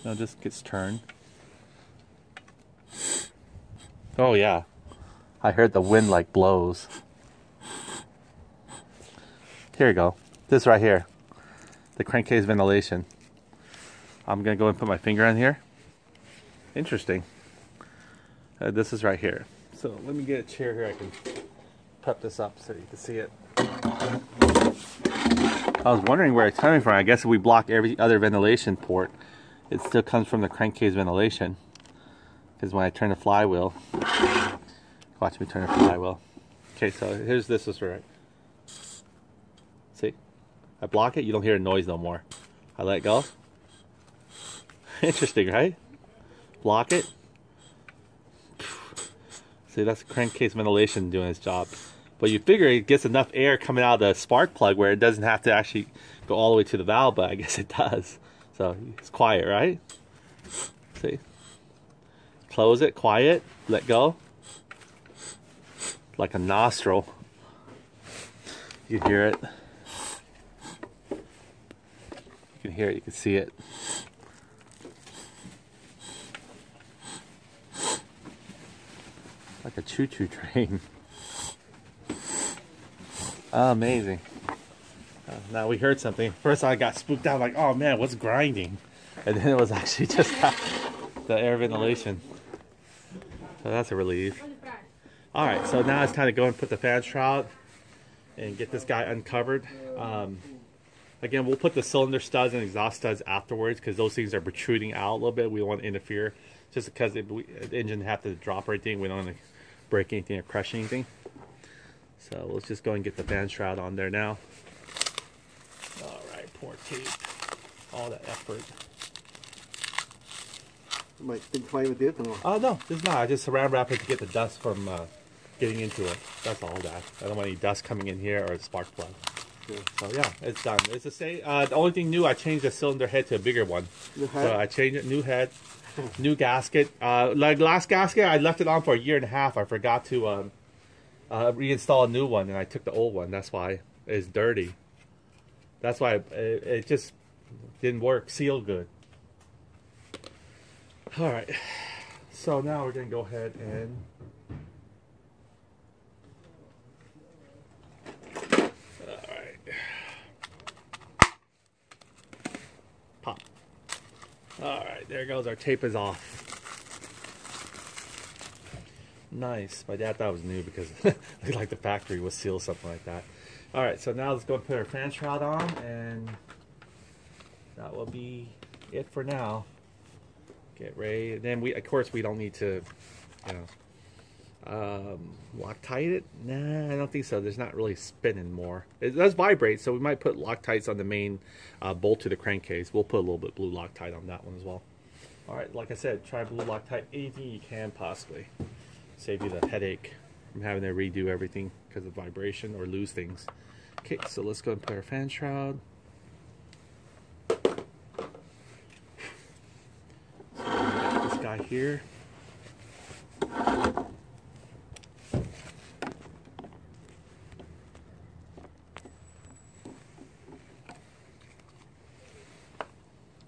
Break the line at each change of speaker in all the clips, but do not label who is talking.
No, it just gets turned. Oh yeah, I heard the wind like blows. Here you go. This right here, the crankcase ventilation. I'm gonna go and put my finger on here. Interesting. This is right here. So let me get a chair here. I can prep this up so you can see it. I was wondering where it's coming from. I guess if we block every other ventilation port, it still comes from the crankcase ventilation. Because when I turn the flywheel, watch me turn the flywheel. Okay, so here's this is right. See, I block it, you don't hear a noise no more. I let go. Interesting, right? Block it. See, that's crankcase ventilation doing its job. But you figure it gets enough air coming out of the spark plug where it doesn't have to actually go all the way to the valve, but I guess it does. So it's quiet, right? See? Close it, quiet, let go. Like a nostril. You can hear it. You can hear it, you can see it. Like a choo-choo train. Amazing. Now we heard something. First I got spooked out, like, oh man, what's grinding? And then it was actually just the air ventilation. So that's a relief. Alright, so now it's time to go and put the fan shroud and get this guy uncovered. Again, we'll put the cylinder studs and exhaust studs afterwards because those things are protruding out a little bit. We don't want to interfere. Just because the engine have to drop or anything, we don't want to break anything or crush anything. So let's just go and get the fan shroud on there now. Alright, poor tape. All that effort.
Might been playing with it or?
Oh no, it's not. I just saran wrap it to get the dust from getting into it. That's all that. I don't want any dust coming in here or a spark plug.
Yeah.
So yeah, it's done. It's the same. The only thing new, I changed the cylinder head to a bigger one. So I changed it, new head, new gasket. Like last gasket, I left it on for 1.5 years. I forgot to reinstall a new one, and I took the old one. That's why it's dirty. That's why it just didn't work. Seal good. All right. So now we're gonna go ahead and pop. Alright, there goes. Our tape is off. Nice. My dad thought it was new because it looked like the factory was sealed, something like that. Alright, so now let's go and put our fan shroud on, and that will be it for now. Get ready. And then of course we don't need to, you know, Loctite it? Nah, I don't think so. There's not really spinning more. It does vibrate, so we might put Loctites on the main bolt to the crankcase. We'll put a little bit of blue Loctite on that one as well. Alright, like I said, try blue Loctite anything you can possibly. Save you the headache from having to redo everything because of vibration or lose things. Okay, so let's go and put our fan shroud. So we got this guy here.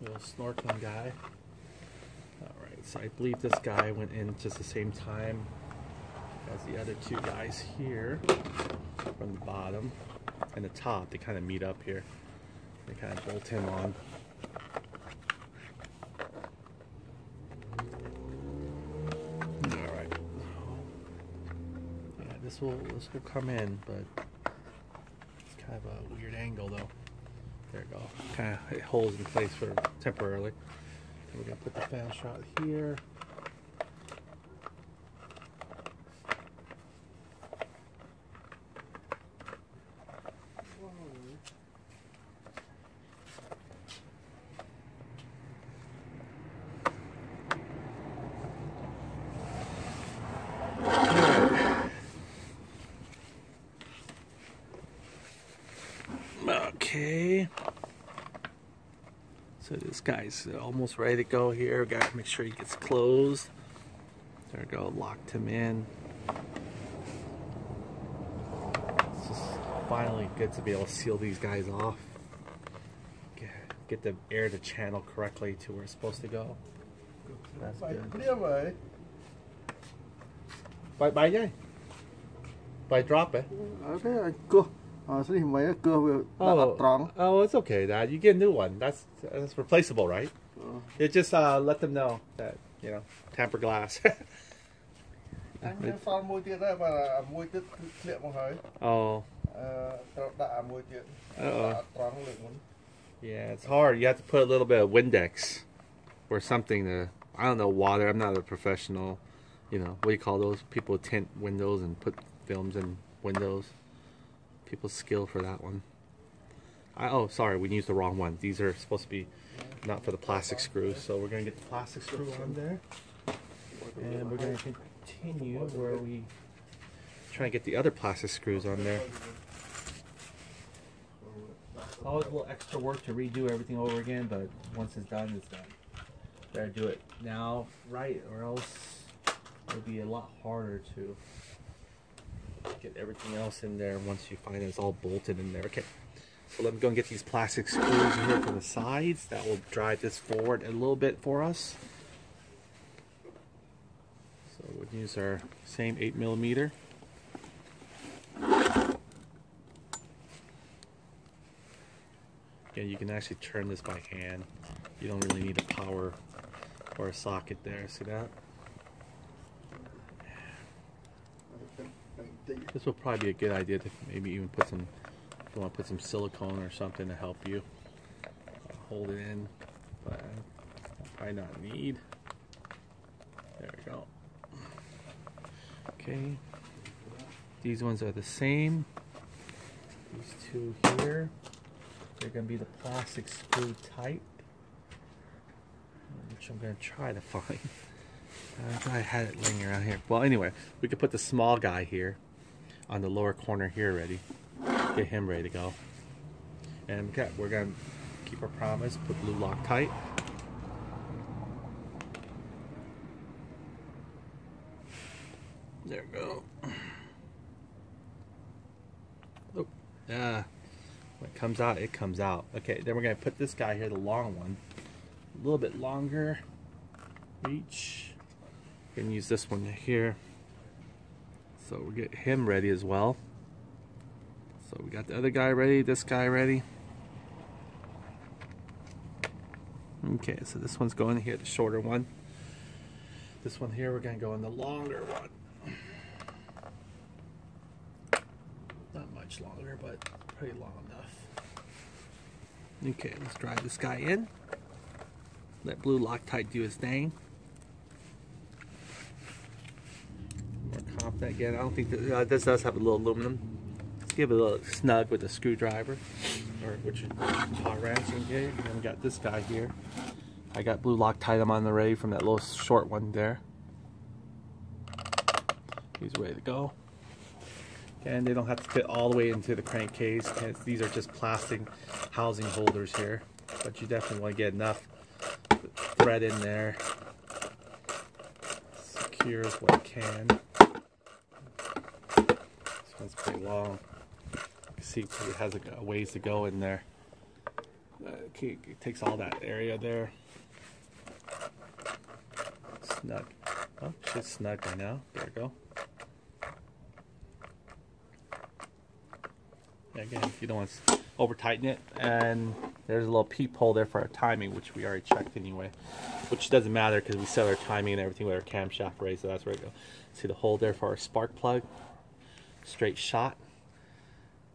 Little snorkeling guy. Alright, so I believe this guy went in just the same time as the other two guys here from the bottom and the top. They kind of meet up here. They kind of bolt him on. Alright. Yeah, this will come in, but it's kind of a weird angle though. There you go. Kind of it holds in place for temporarily. And we're gonna put the fan shroud here. Okay. So this guy's almost ready to go here. We gotta make sure he gets closed. There we go, locked him in. It's just finally good to be able to seal these guys off. Okay, get the air to channel correctly to where it's supposed to go. That's good. Bay nhé. Bay drop it. Oh, it's okay, Dad. You get a new one. That's replaceable, right? You just let them know that, you know, tempered glass. Oh. Yeah, it's hard. You have to put a little bit of Windex or something to, I don't know, water. I'm not a professional, you know, what do you call those? People who tint windows and put films in windows. People's skill for that one. Oh, sorry, we used the wrong one. These are supposed to be not for the plastic screws, so we're going to get the plastic screw on there. And we're going to continue where we try and get the other plastic screws on there. Always a little extra work to redo everything over again, but once it's done, it's done. Better do it now, right, or else it'll be a lot harder to get everything else in there once you find it's all bolted in there. Okay, so let me go and get these plastic screws here for the sides. That will drive this forward a little bit for us. So we'll use our same 8mm. Again, you can actually turn this by hand. You don't really need a power or a socket there. See that? This will probably be a good idea to maybe even put some, if you want to put some silicone or something to help you hold it in, but probably not need. There we go. Okay, these ones are the same. These two here, they're going to be the plastic screw type, which I'm going to try to find. I had it laying around here. Well, anyway, we could put the small guy here on the lower corner here ready. Get him ready to go. And okay, we're going to keep our promise, put blue Loctite. There we go. Oh, yeah. When it comes out, it comes out. Okay, then we're going to put this guy here, the long one. A little bit longer reach. We're going to use this one here. So we'll get him ready as well. So we got the other guy ready, this guy ready. Okay, so this one's going here, the shorter one. This one here, we're going to go in the longer one. Not much longer, but pretty long enough. Okay, let's drive this guy in. Let blue Loctite do his thing. More confident again. I don't think that, this does have a little aluminum. Let's give it a little snug with a screwdriver, or which tolerance you can get. And then we got this guy here. I got blue Loctite him on the ready from that little short one there. He's ready to go. And they don't have to fit all the way into the crankcase. These are just plastic housing holders here, but you definitely want to get enough thread in there. Secure as what I can. This one's pretty long. You can see it has a ways to go in there. It takes all that area there. Snug. Oh, shit's snug right now. There we go. Again, you don't want to over tighten it, and there's a little peephole there for our timing, which we already checked anyway, which doesn't matter because we set our timing and everything with our camshaft raised, so that's where it goes. See the hole there for our spark plug, straight shot.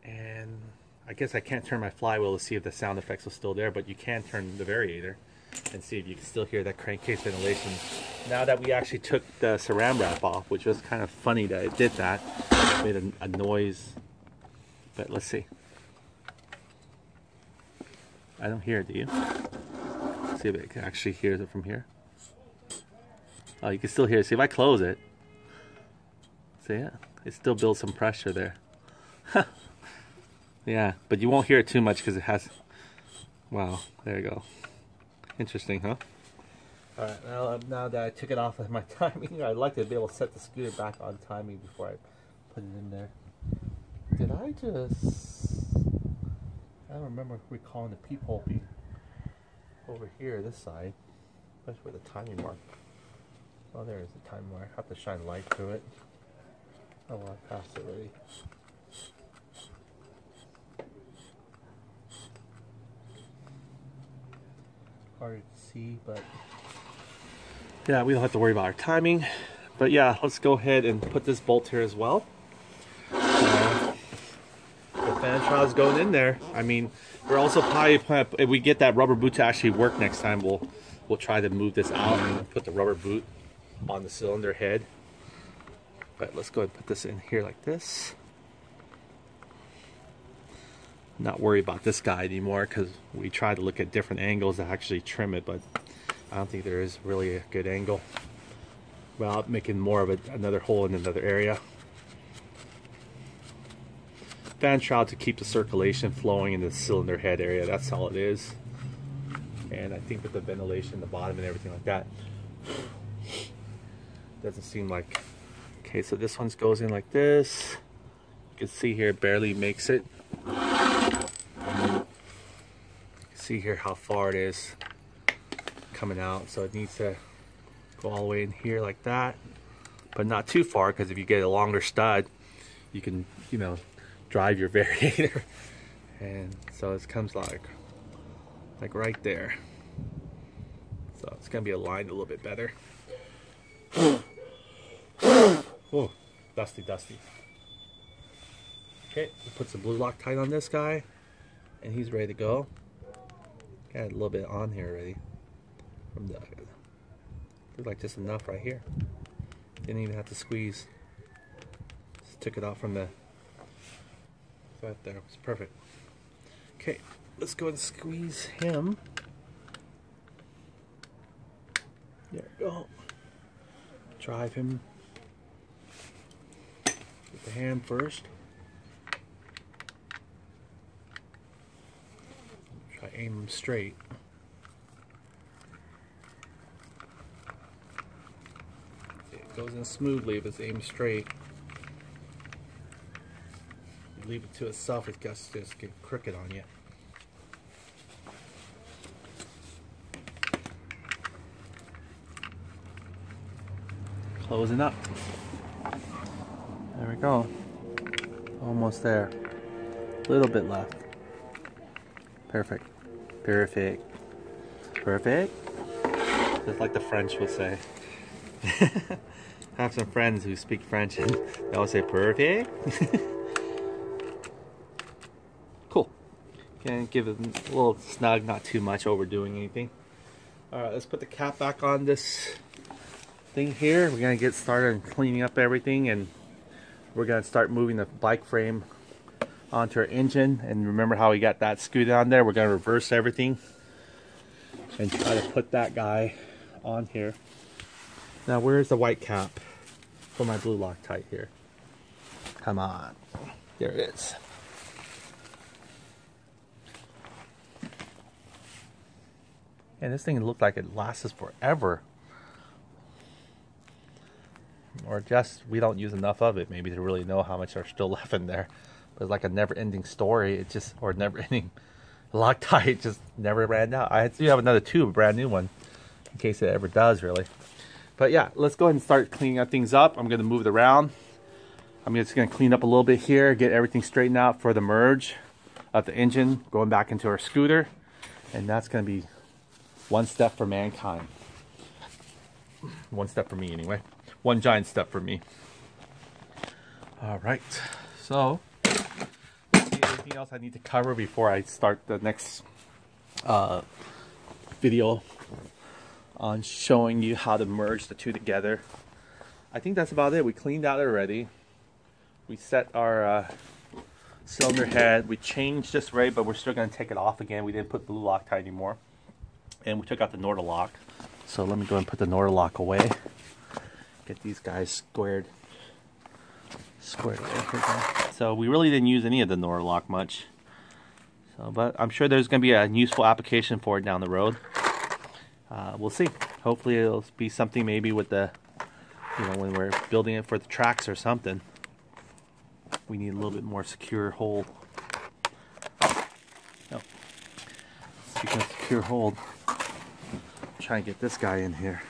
And I guess I can't turn my flywheel to see if the sound effects are still there, but you can turn the variator and see if you can still hear that crankcase ventilation. Now that we actually took the saran wrap off, which was kind of funny that it did that, it made a noise. But let's see. I don't hear it, do you? See if it actually hears it from here. Oh, you can still hear it. See if I close it. See it? It still builds some pressure there. Yeah, but you won't hear it too much because it has... Wow, there you go. Interesting, huh? Alright, now that I took it off of my timing, I'd like to be able to set the scooter back on timing before I put it in there. Did I just... I don't remember recalling the peephole being over here, this side. That's where the timing mark. Oh, there is the timing mark. I have to shine light through it. Oh, well, I passed it already. Hard to see, but yeah, we don't have to worry about our timing. But yeah, let's go ahead and put this bolt here as well. The fan shroud's going in there. I mean, we're also probably, if we get that rubber boot to actually work next time, we'll try to move this out and put the rubber boot on the cylinder head. But let's go ahead and put this in here like this. Not worry about this guy anymore because we tried to look at different angles to actually trim it, but I don't think there is really a good angle without making more of another hole in another area. Fan shroud to keep the circulation flowing in the cylinder head area, that's all it is. And I think with the ventilation, the bottom and everything like that, doesn't seem like. Okay, so this one goes in like this. You can see here it barely makes it. See here how far it is coming out, so it needs to go all the way in here like that, but not too far, because if you get a longer stud you can, you know, drive your variator. And so it comes like right there, so it's gonna be aligned a little bit better. Oh, dusty. Okay, we'll put some blue Loctite on this guy and he's ready to go. Got a little bit on here already. From the, looks like just enough right here. Didn't even have to squeeze. Just took it out from the right there. It's perfect. Okay, let's go and squeeze him. There we go. Drive him with the hand first. Try aim him straight. It goes in smoothly if it's aimed straight. You leave it to itself, it gets just get crooked on you. Closing up. There we go. Almost there. A little bit left. Perfect. Perfect. Perfect. Just like the French will say. I have some friends who speak French and they all say perfect. Cool. Can give it a little snug, not too much overdoing anything. Alright, let's put the cap back on this thing here. We're gonna get started cleaning up everything, and we're gonna start moving the bike frame onto our engine. And remember how we got that screwed on there? We're gonna reverse everything and try to put that guy on here. Now where's the white cap for my blue Loctite here? Come on, there it is. And this thing looked like it lasts forever. Or just we don't use enough of it maybe to really know how much are still left in there. But it's like a never-ending story. It just, or never-ending Loctite, just never ran out. I do have another tube, a brand new one, in case it ever does really. But yeah, let's go ahead and start cleaning up things up. I'm going to move it around. I'm just going to clean up a little bit here, get everything straightened out for the merge of the engine going back into our scooter. And that's going to be one step for mankind. One step for me anyway. One giant step for me. Alright, so let's see anything else I need to cover before I start the next video on showing you how to merge the two together. I think that's about it. We cleaned out already. We set our cylinder head. We changed this ray, but we're still going to take it off again. We didn't put blue Loctite anymore. And we took out the Nordilock. So let me go and put the Nordilock away. Get these guys squared away. So we really didn't use any of the Nordilock much. So, but I'm sure there's going to be a useful application for it down the road. We'll see. Hopefully it'll be something maybe with the, you know, when we're building it for the tracks or something. We need a little bit more secure hold. Oh. Speaking of secure hold, try and get this guy in here.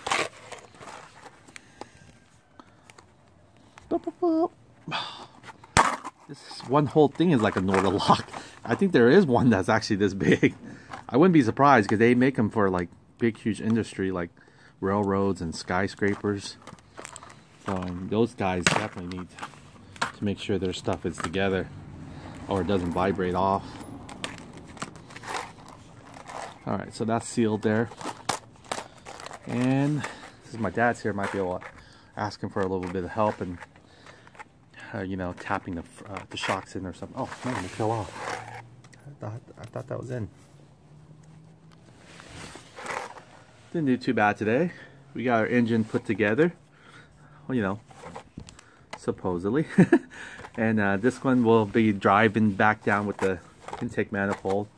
This one whole thing is like a Norda lock. I think there is one that's actually this big. I wouldn't be surprised because they make them for like big, huge industry like railroads and skyscrapers. So those guys definitely need to make sure their stuff is together or it doesn't vibrate off. Alright, so that's sealed there. And this is my dad's here. Might be able to ask him for a little bit of help and you know, tapping the shocks in or something. Oh man, it fell off. I thought that was in. Didn't do too bad today. We got our engine put together. Well, you know, supposedly. And this one will be driving back down with the intake manifold.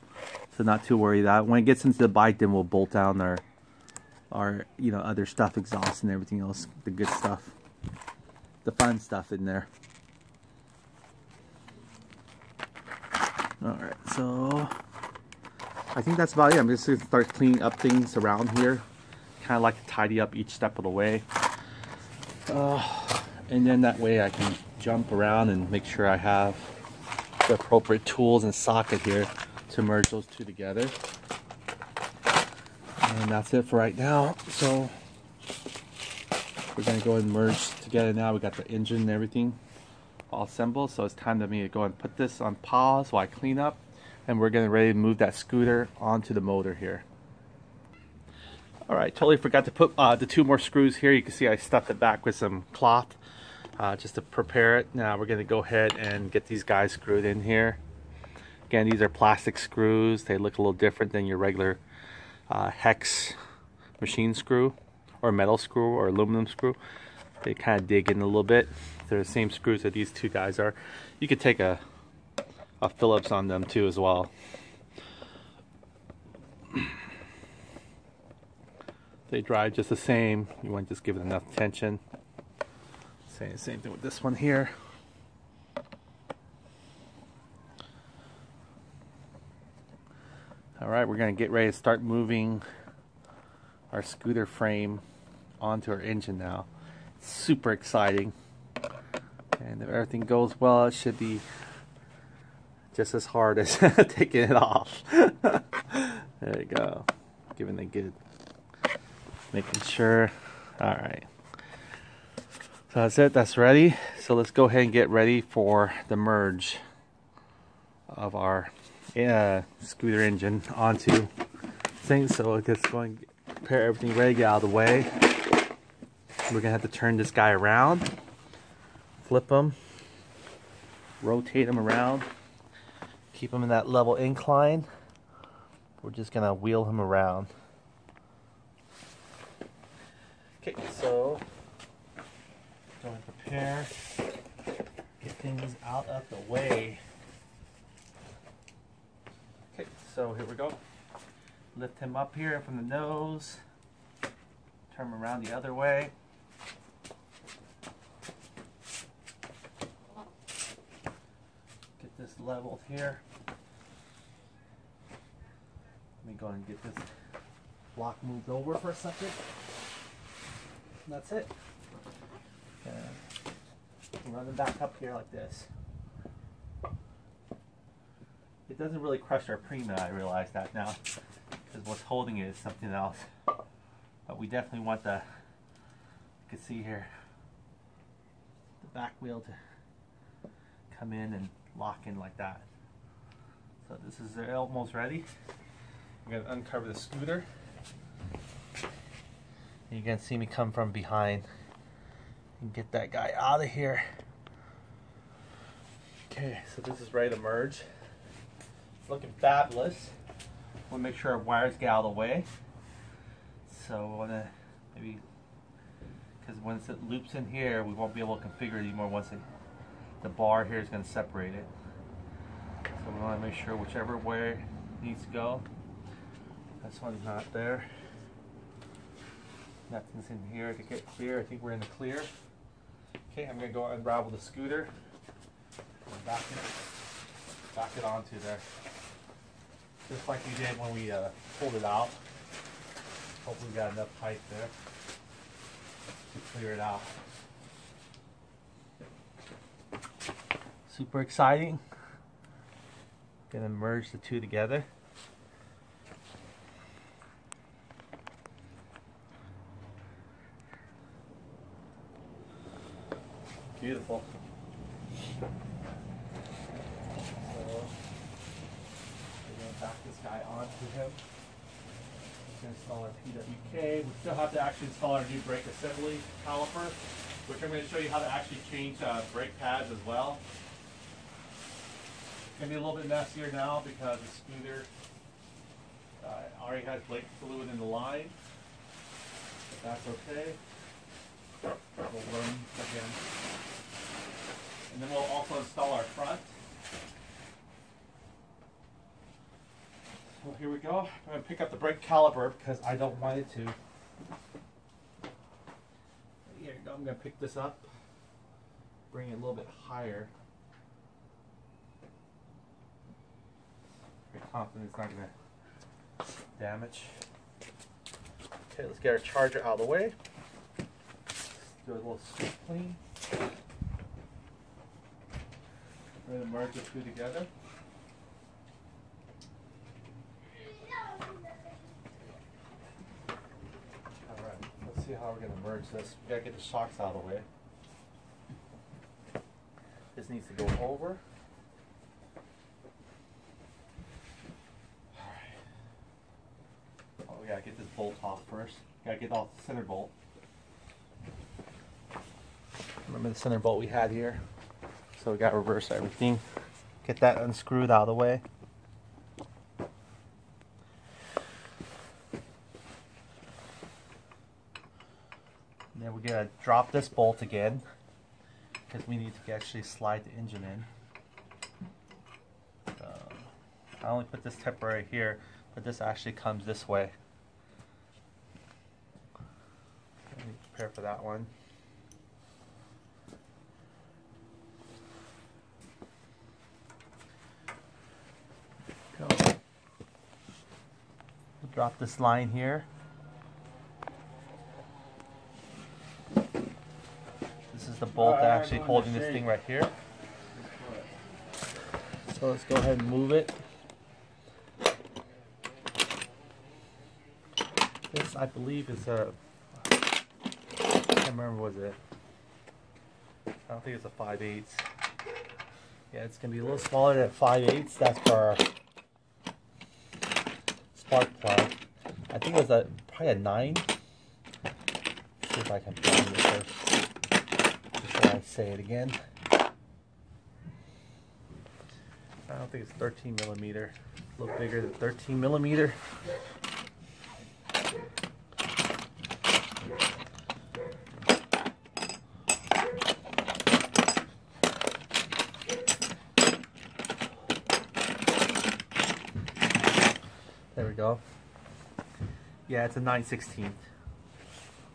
So not too worried that when it gets into the bike, then we'll bolt down our you know, other stuff, exhaust and everything else, the good stuff, the fun stuff in there. All right, so I think that's about it. I'm just gonna start cleaning up things around here. Kind of like to tidy up each step of the way, and then that way I can jump around and make sure I have the appropriate tools and socket here to merge those two together. And that's it for right now. So we're gonna go and merge together now. We got the engine and everything all assembled, so it's time for me to go and put this on pause while I clean up, and we're getting ready to move that scooter onto the motor here. Alright, totally forgot to put the two more screws here. You can see I stuffed it back with some cloth just to prepare it. Now we're going to go ahead and get these guys screwed in here. Again, these are plastic screws. They look a little different than your regular hex machine screw or metal screw or aluminum screw. They kind of dig in a little bit. They're the same screws that these two guys are. You could take a Phillips on them too as well. They drive just the same. You want to just give it enough tension. Same thing with this one here. Alright, we're going to get ready to start moving our scooter frame onto our engine now. It's super exciting. And if everything goes well, it should be just as hard as taking it off. There you go. Giving it good. Making sure. Alright. So that's it. That's ready. So let's go ahead and get ready for the merge of our scooter engine onto things. So it's going to prepare everything ready, get out of the way. We're going to have to turn this guy around. Flip him, rotate him around, keep him in that level incline. We're just gonna wheel him around. Okay, so going to prepare, get things out of the way. Okay, so here we go. Lift him up here from the nose, turn him around the other way. This leveled here. Let me go and get this block moved over for a second. And that's it. Run them back up here like this. It doesn't really crush our Prima, I realize that now, because what's holding it is something else. But we definitely want you can see here, the back wheel to come in and lock in like that. So this is almost ready. I'm going to uncover the scooter. And you're going to see me come from behind and get that guy out of here. Okay, so this is ready to merge. It's looking fabulous. We'll make sure our wires get out of the way. So I want to maybe, because once it loops in here, we won't be able to configure it anymore once the bar here is going to separate it. So we want to make sure whichever way it needs to go. This one's not there. Nothing's in here to get clear. I think we're in the clear. Okay, I'm going to go unravel the scooter and back it onto there. Just like we did when we pulled it out. Hopefully we got enough height there to clear it out. Super exciting. Gonna merge the two together. Beautiful. So we're gonna back this guy onto him. We're gonna install our PWK. We still have to actually install our new brake assembly caliper, which I'm gonna show you how to actually change brake pads as well. It's gonna be a little bit messier now because the scooter already has brake fluid in the line, but that's okay. We'll learn again. And then we'll also install our front. So here we go. I'm going to pick up the brake caliper because I don't want it to. Here you go. I'm going to pick this up, bring it a little bit higher. Very confident it's not going to damage. Okay, let's get our charger out of the way. Do a little scoop clean. We're going to merge the two together. Alright, let's see how we're going to merge this. We got to get the shocks out of the way. This needs to go over. Alright. Oh, we got to get this bolt off first. Got to get off the center bolt. Remember the center bolt we had here? So we got to reverse everything. Get that unscrewed out of the way. And then we're going to drop this bolt again because we need to actually slide the engine in. I only put this temporary here, but this actually comes this way. Let me prepare for that one. Drop this line here. This is the bolt actually holding this thing right here. So let's go ahead and move it. This, I believe, is a, I can't remember, was it? I don't think it's a 5/8. Yeah, it's going to be a little smaller than 5/8. That's for our spark plug. I think it was probably a 9. Let's see if I can find it first before I say it again. I don't think it's 13 millimeter. A little bigger than 13 millimeter. There we go. Yeah, it's a 9/16.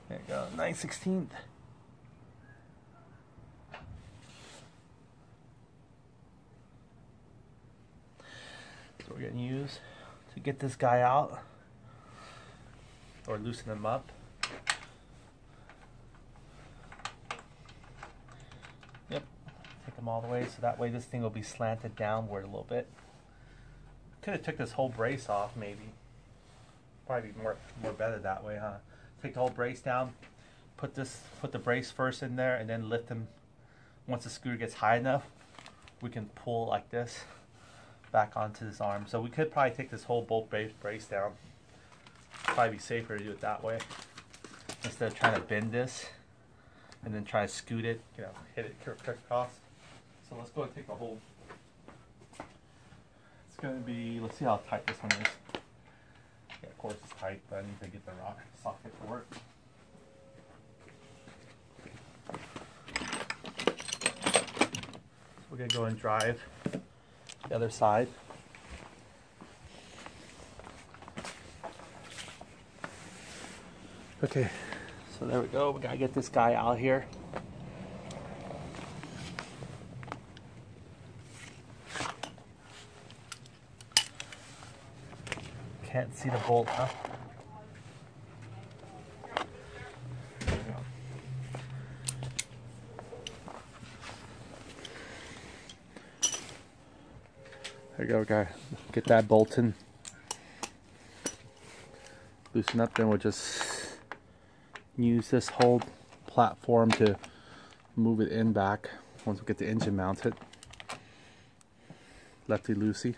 There you go, 9/16. So we're going to use to get this guy out or loosen him up. Yep, take them all the way so that way this thing will be slanted downward a little bit. Could have took this whole brace off, maybe. Probably more better that way, huh? Take the whole brace down, put the brace first in there, and then lift them. Once the screw gets high enough, we can pull like this back onto this arm. So we could probably take this whole bolt brace down. Probably be safer to do it that way instead of trying to bend this and then try to scoot it, you know, hit it across. So let's go and take the whole. It's gonna be. Let's see how tight this one is. Yeah, of course it's tight, but I need to get the rock socket to work. So we're gonna go and drive the other side. Okay, so there we go. We gotta get this guy out here. Can't see the bolt, huh? There you go, guys. Get that bolted. Loosen up, then we'll just use this whole platform to move it in back once we get the engine mounted. Lefty loosey.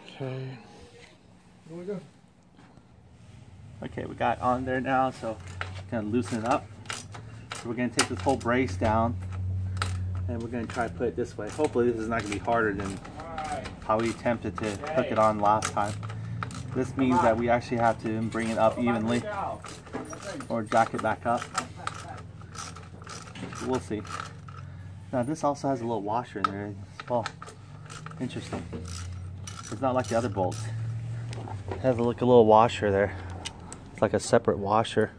Okay.
Here we go.
Okay, we got on there now, so gonna loosen it up. So we're gonna take this whole brace down and we're gonna try to put it this way. Hopefully this is not gonna be harder than how we attempted to hook it on last time. This means that we actually have to bring it up evenly or jack it back up. We'll see. Now this also has a little washer in there as well. Interesting. It's not like the other bolts. It has like a little washer there. It's like a separate washer.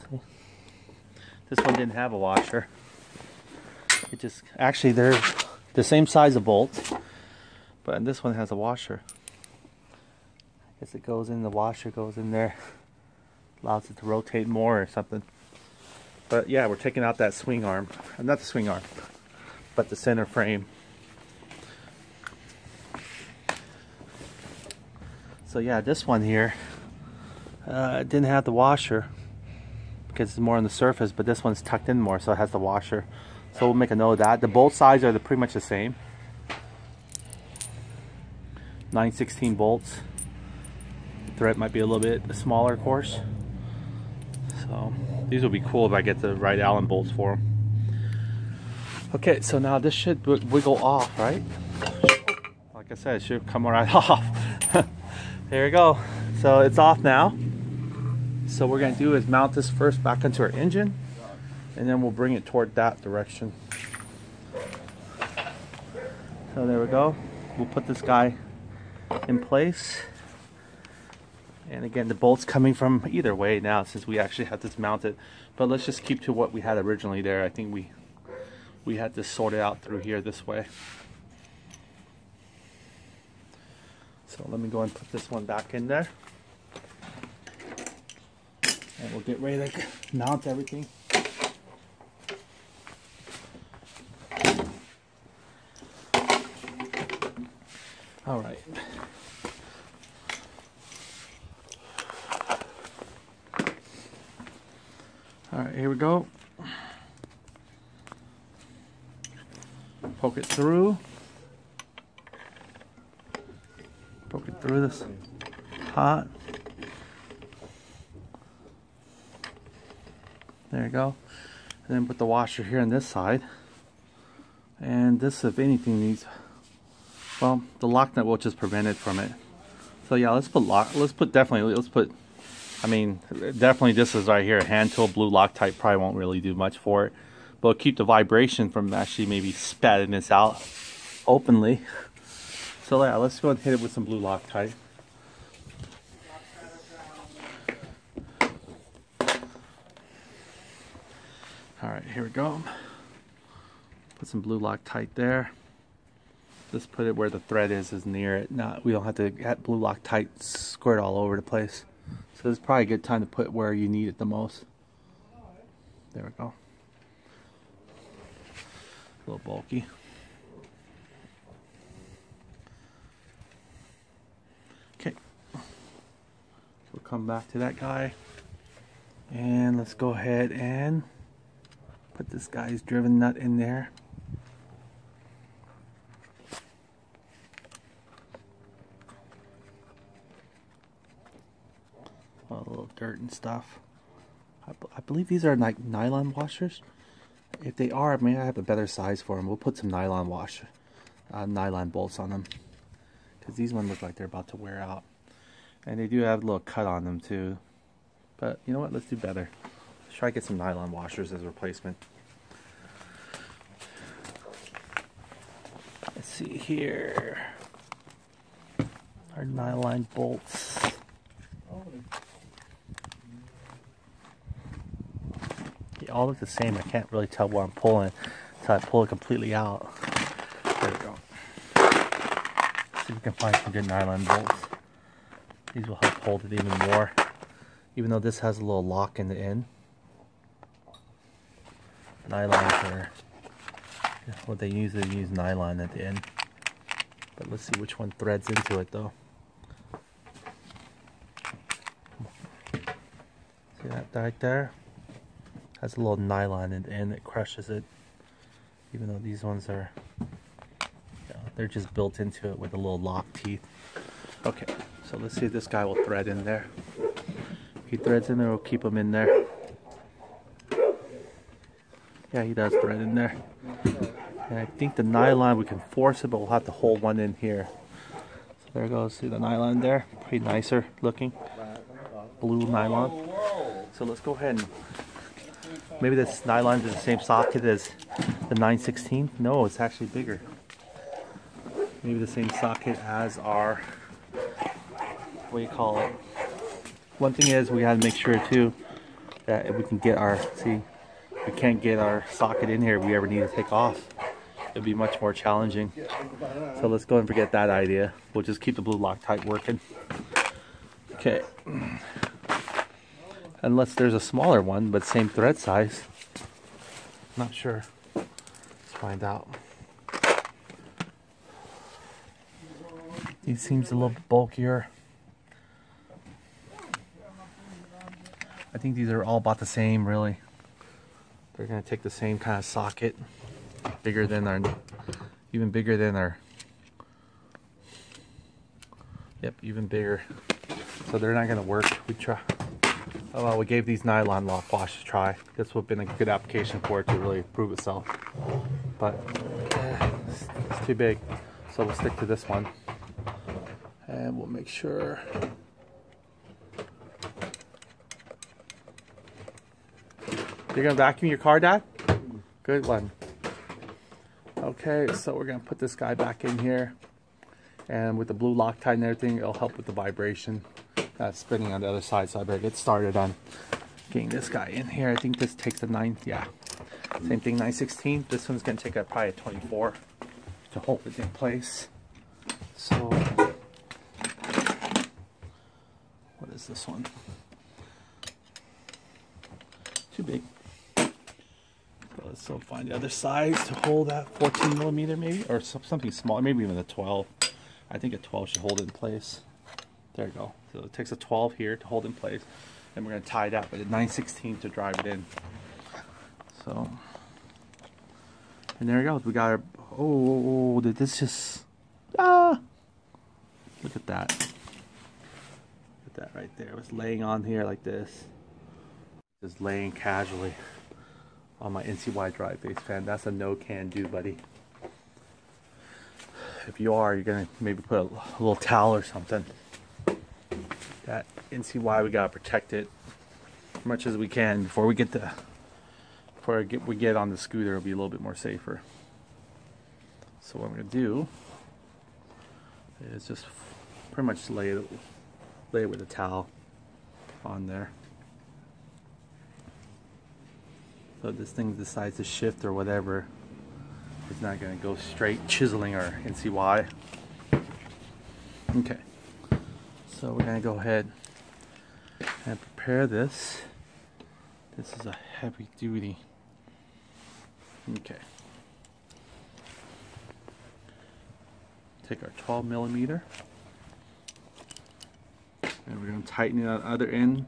See? This one didn't have a washer. It just, actually they're the same size of bolts, but this one has a washer. I guess it goes in, the washer goes in there. Allows it to rotate more or something. But yeah, we're taking out that swing arm. Not the swing arm, but the center frame. So yeah, this one here didn't have the washer because it's more on the surface, but this one's tucked in more, so it has the washer. So we'll make a note of that. The bolt sides are pretty much the same. 9/16 bolts. The thread might be a little bit smaller, of course. So these will be cool if I get the right Allen bolts for them. Okay, so now this should wiggle off, right? Like I said, it should come right off. There we go. So it's off now. So what we're gonna do is mount this first back onto our engine, and then we'll bring it toward that direction. So there we go. We'll put this guy in place. And again, the bolt's coming from either way now since we actually have this mounted. But let's just keep to what we had originally there. I think we had this sorted out through here this way. So let me go and put this one back in there. And we'll get ready to mount everything. All right. All right, here we go. Poke it through. Poke it through this hot. There you go. And then put the washer here on this side. And this, if anything, needs, well, the lock nut will just prevent it from it. So yeah, let's put I mean, definitely this is right here, a hand tool blue Loctite probably won't really do much for it. But it'll keep the vibration from actually maybe spatting this out openly. So yeah, let's go and hit it with some blue Loctite. Alright, here we go. Put some blue Loctite there. Just put it where the thread is near it. We don't have to get blue Loctite squirt all over the place. So this is probably a good time to put where you need it the most. There we go. A little bulky. Okay. So we'll come back to that guy. And let's go ahead and put this guy's driven nut in there. A little dirt and stuff. I believe these are like nylon washers. If they are, may I have a better size for them. We'll put some nylon nylon bolts on them, because these ones look like they're about to wear out, and they do have a little cut on them too. But you know what? Let's do better. Let's try to get some nylon washers as a replacement. Let's see here. Our nylon bolts. They all look the same. I can't really tell what I'm pulling until I pull it completely out. There we go. See if we can find some good nylon bolts. These will help hold it even more. Even though this has a little lock in the end. Nylons are what they use. They use nylon at the end. But let's see which one threads into it though. See that right there? Has a little nylon in the end that crushes it. Even though these ones are, they're just built into it with a little lock teeth. Okay, so let's see if this guy will thread in there. If he threads in there, we'll keep him in there. Yeah, he does thread in there. And I think the nylon, we can force it, but we'll have to hold one in here. So there goes, see the nylon there? Pretty nicer looking. Blue nylon. So let's go ahead and, maybe this nylon is the same socket as the 916. No, it's actually bigger. Maybe the same socket as our, what do you call it? One thing is we gotta make sure too that if we can get our, see, we can't get our socket in here if we ever need to take off. It'd be much more challenging. So let's go and forget that idea. We'll just keep the blue Loctite working. Okay. Unless there's a smaller one, but same thread size. Not sure. Let's find out. He seems a little bulkier. I think these are all about the same, really. They're gonna take the same kind of socket, bigger than our, even bigger than our. Yep, even bigger. So they're not gonna work. We try. Oh well, we gave these nylon lock washes a try. This would have been a good application for it to really prove itself. But it's too big, so we'll stick to this one, and we'll make sure. You're gonna vacuum your car, Dad? Good one. Okay, so we're gonna put this guy back in here, and with the blue Loctite and everything, it'll help with the vibration. That's spinning on the other side, so I better get started on getting this guy in here. I think this takes a 9, yeah. Same thing, 916. This one's gonna take probably a 24 to hold it in place. So, what is this one? Too big. So find the other size to hold that 14 millimeter maybe, or something smaller, maybe even a 12. I think a 12 should hold it in place. There you go. So it takes a 12 here to hold in place, and we're going to tie that with a 916 to drive it in. So, and there we go. We got our, oh, did this just, look at that. Look at that right there. It was laying on here like this. Just laying casually on my NCY drive face fan. That's a no can do, buddy. If you are, you're gonna maybe put a little towel or something. That NCY, we gotta protect it as much as we can before we get the, we get on the scooter. It'll be a little bit more safer. So what I'm gonna do is just pretty much lay it with a towel on there. So if this thing decides to shift or whatever, it's not going to go straight chiseling our NCY. Okay, so we're going to go ahead and prepare this. This is a heavy duty. Okay. Take our 12 millimeter, and we're going to tighten it on the other end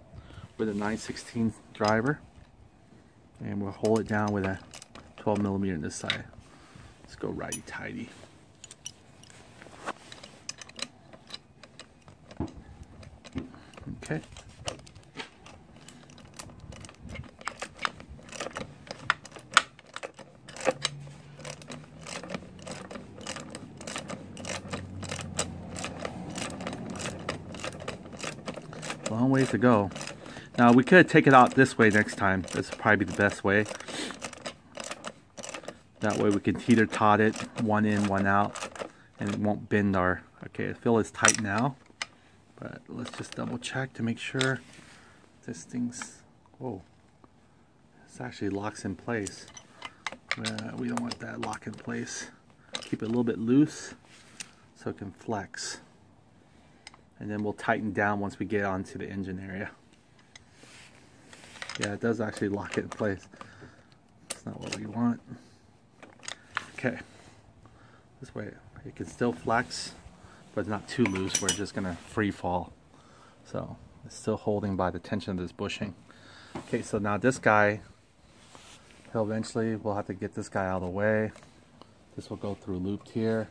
with a 916 driver. And we'll hold it down with a 12 millimeter on this side. Let's go righty-tighty. Okay. Long ways to go. Now we could take it out this way next time. This would probably be the best way. That way we can teeter-tot it, one in, one out, and it won't bend our, okay, I feel it's tight now, but let's just double check to make sure this thing's, whoa, this actually locks in place. We don't want that lock in place. Keep it a little bit loose so it can flex. And then we'll tighten down once we get onto the engine area. Yeah, it does actually lock it in place. It's not what we want. Okay. This way it can still flex, but it's not too loose where it's just gonna free fall. So it's still holding by the tension of this bushing. Okay, so now this guy, we'll have to get this guy out of the way. This will go through looped here.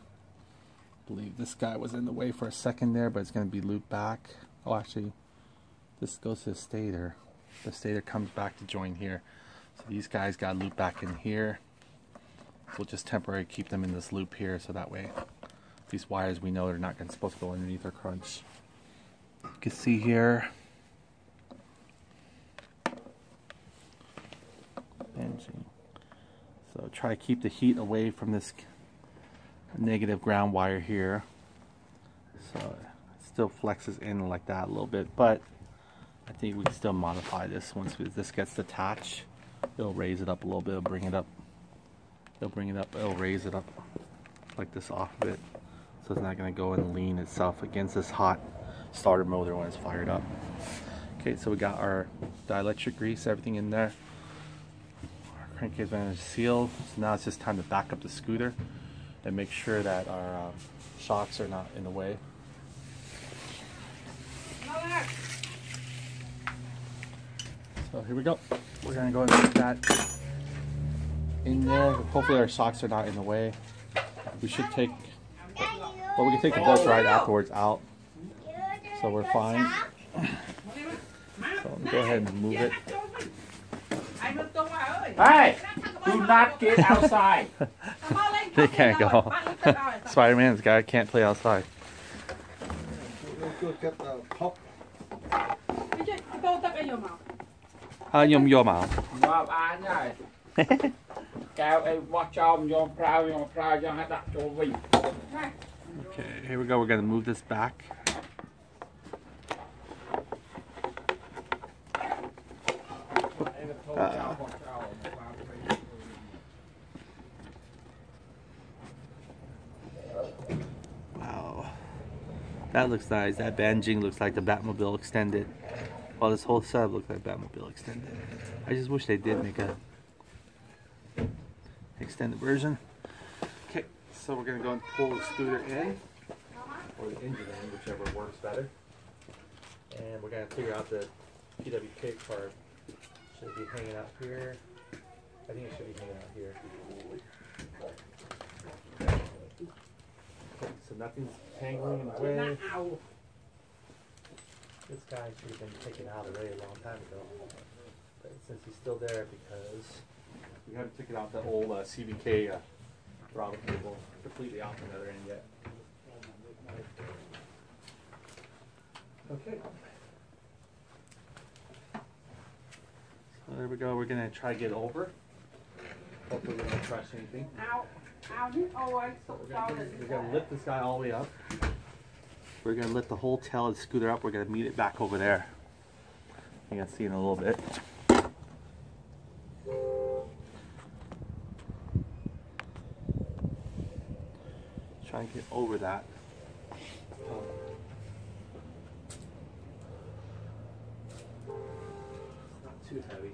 I believe this guy was in the way for a second there, but it's gonna be looped back. Oh, actually, this goes to the stator. The stator comes back to join here. So these guys got looped back in here. We'll just temporarily keep them in this loop here, so that way these wires, we know they're not supposed to go underneath our crunch. You can see here, bending. So try to keep the heat away from this negative ground wire here. So it still flexes in like that a little bit, but I think we can still modify this. Once this gets detached, it'll raise it up a little bit, it'll bring it up. It'll bring it up, it'll raise it up like this off of it. So it's not going to go and lean itself against this hot starter motor when it's fired up. Okay, so we got our dielectric grease, everything in there. Our crankcase is sealed. So now it's just time to back up the scooter and make sure that our shocks are not in the way. So here we go. We're going to go and put that in there. Hopefully our shocks are not in the way. We should take, well, we can take the bolts right afterwards out, so we're fine. So let me go ahead and move it.
Hey, do not get outside.
They can't go. Spider-Man's guy can't play outside.
Let's get the pop.
Yum yum out. Okay, here we go. We're going to move this back. Wow. That looks nice. That banding looks like the Batmobile extended. Well, this whole setup looks like Batmobile extended. I just wish they did make a extended version. Okay, so we're going to go and pull the scooter in, or the engine in, whichever works better. And we're going to figure out the PWK part. Should be hanging out here. I think it should be hanging out here. Okay, so nothing's tangling in the way. This guy should have been taken out already a long time ago. But since he's still there, because we haven't taken out the old CVK throttle cable completely out from the other end yet. Okay. So there we go. We're going to try to get over. Hopefully we don't crush anything. So we're going to lift this guy all the way up. We're going to lift the whole tail of the scooter up. We're going to meet it back over there. You're going to see in a little bit. Try and get over that. It's not too heavy.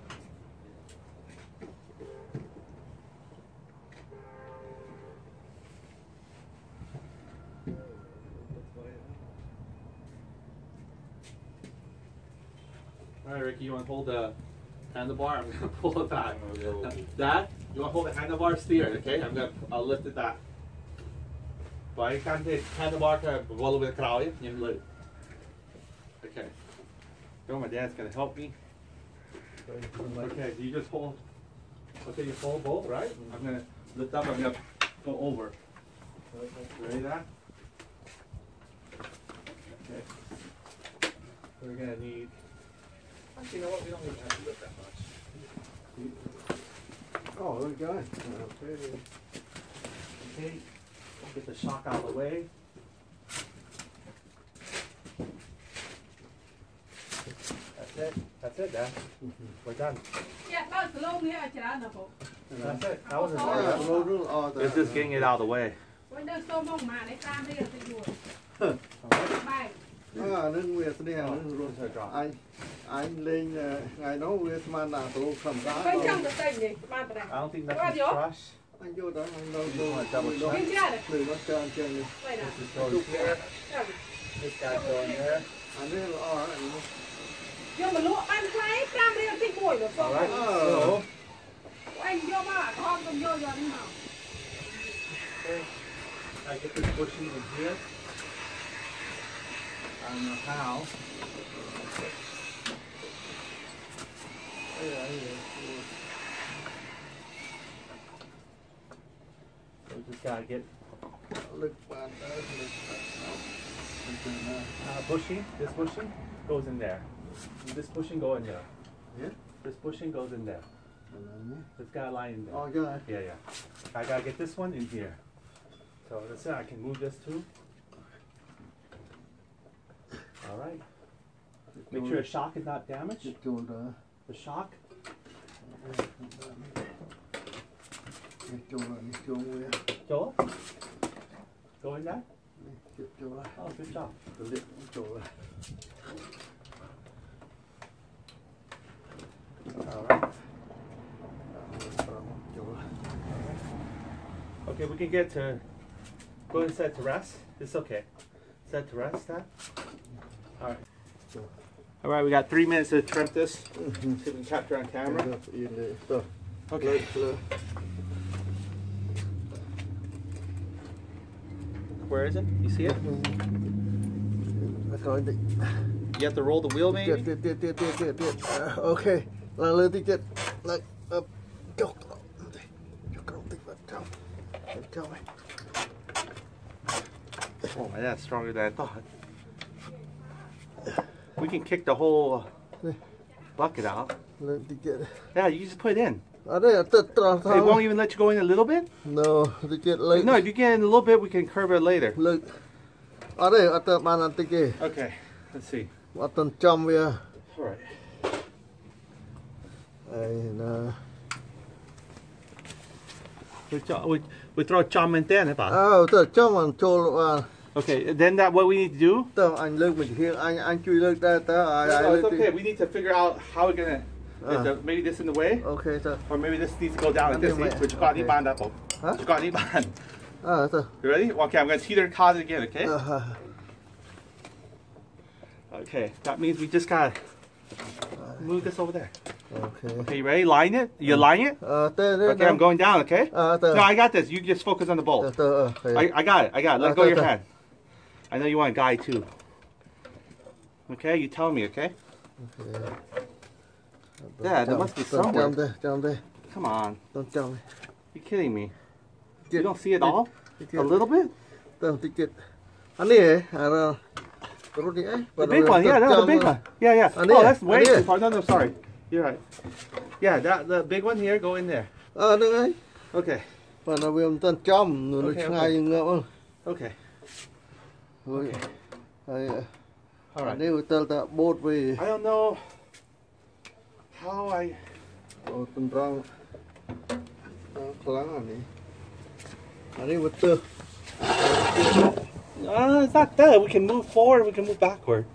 All right, Ricky, you want to hold the handlebar? I'm going to pull it back. Dad, you want to hold the handlebar steer, okay? I'll lift it back. But I can't take handlebar to roll over the crowd. Okay. Oh, my dad's going to help me. Okay, you just hold. Okay, you hold both, right? I'm going to lift up, I'm going to go over. Ready, Dad? Okay. We're going to need. Actually, you know what? We don't even have to lift that much.
Oh, there we go. Okay.
Okay. Get the shock out of the way. That's it. That's it, Dad. We're done. That's it. That was hard. It's just getting it out of the way.
nên việc này anh lên ngày nó việc mà là tôi cầm giá
I don't think that's trash.
anh vô đó anh đâu
You want to double check?
đừng có trơn trơn đi
This goes here. This guy's going there.
anh ấy lo anh
nhưng mà lúa ăn cái cam đi ăn thịt bùi được không?
Alright, so
Anh vô mà con vô giờ đi nào.
okay, I get this bushing in here. I don't know how. So we just gotta get
lực bàn
bushing. This bushing goes in there. This bushing go in there.
Yeah.
This bushing goes in there. It's got a line in there.
oh yeah
Yeah. I gotta get this one in here. So that's it. I can move this too. All right. Make sure the shock is not damaged.
chỗ đó
The shock.
chỗ là chỗ nguy
Joel? Go in there?
chỗ là
Oh, good job.
chỗ là
All right.
chỗ là
Okay, we can get to go and set to rest. It's okay. Set to rest, Dad? All right. All right, we got 3 minutes to trim this. See if we can capture on camera. Okay. Where is it? You see it? You have to roll the wheel, maybe?
ok là lên tí chết lại chọc chọc mày
Oh, my, that's stronger than I thought. We can kick the whole bucket out.
lên tí chết
Yeah, you just put it in.
ở đây là tật
It won't even let you go in a little bit?
no tí chết lên
No, if you get in a little bit, we can curve it later.
lên ở đây ở tật bàn ăn tí kì
Okay, let's see.
ở tận trong bây giờ
All right.
đây nè
We throw chom in there, about.
tật trong mà trôi
Okay, then that what we need to do?
tớ anh lưng mình here anh chui lưng ta tớ
No, it's okay. We need to figure out how we're gonna get maybe this in the way,
ok tớ
or maybe this needs to go down like this.
Okay.
But you got any band up?
Huh?
You got any band?
tớ
You ready? Okay, I'm gonna teeter and cause it again. Okay. Okay, that means we just gotta move this over there.
ok
Okay, you ready? Line it. You line it.
tớ
Okay, I'm going down. Okay.
tớ
No, I got this. You just focus on the bolt.
tớ
I got it. I got it. Let go of your
Okay.
hand. I know you want a guide too. Okay, you tell me. Okay. Yeah, there must be somewhere.
trong đây
Come on.
trong đây
You kidding me? You don't see it all?
Tí
A little bit?
tớ tí chết anh đi rồi
The big one, yeah, that's the big one. Yeah, yeah.
And
Oh,
there,
that's way
and there.
too far. No, sorry. You're right. Yeah, the big one here, go in there.
được ấy
Okay.
và nó viêm tận trong nó
Okay,
ngay ngựa
Okay.
rồi
All right.
nếu tớ ta bột về
I don't know how I...
tuần rong lắng này anh đi một tơ
It's not that. We can move forward, we can move backward.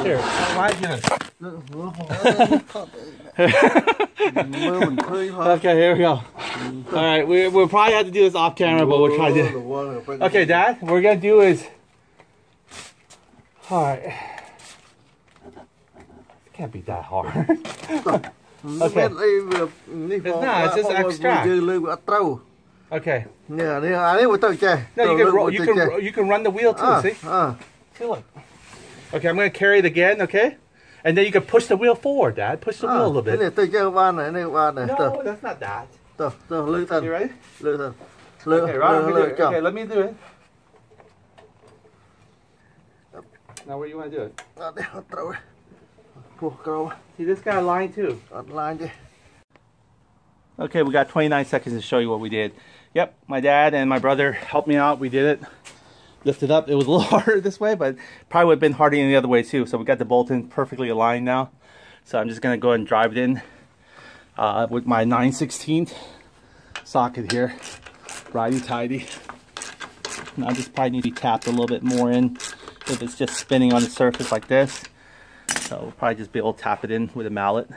Here, right here. Okay, here we go. All right, we'll probably have to do this off camera, but we'll try to. Okay, Dad, what we're gonna do is. All right. It can't be that hard. Okay. It's not. It's just extract. Okay.
Yeah, I with the
No, you can run the wheel too. See? See, look. Okay, I'm gonna carry it again. Okay, and then you can push the wheel forward, Dad. Push the wheel a little bit. No, that's not that. You ready? Okay, right. Okay, let me do it. Now, where you want to do it? See, this got a line too. Okay, we got 29 seconds to show you what we did. Yep, my dad and my brother helped me out. We did it. Lifted up. It was a little harder this way, but probably would have been harder the other way too. So we got the bolt in perfectly aligned now. So I'm just going to go ahead and drive it in with my 9/16 socket here. Righty tighty. Now this probably needs to be tapped a little bit more in if it's just spinning on the surface like this. So we'll probably just be able to tap it in with a mallet.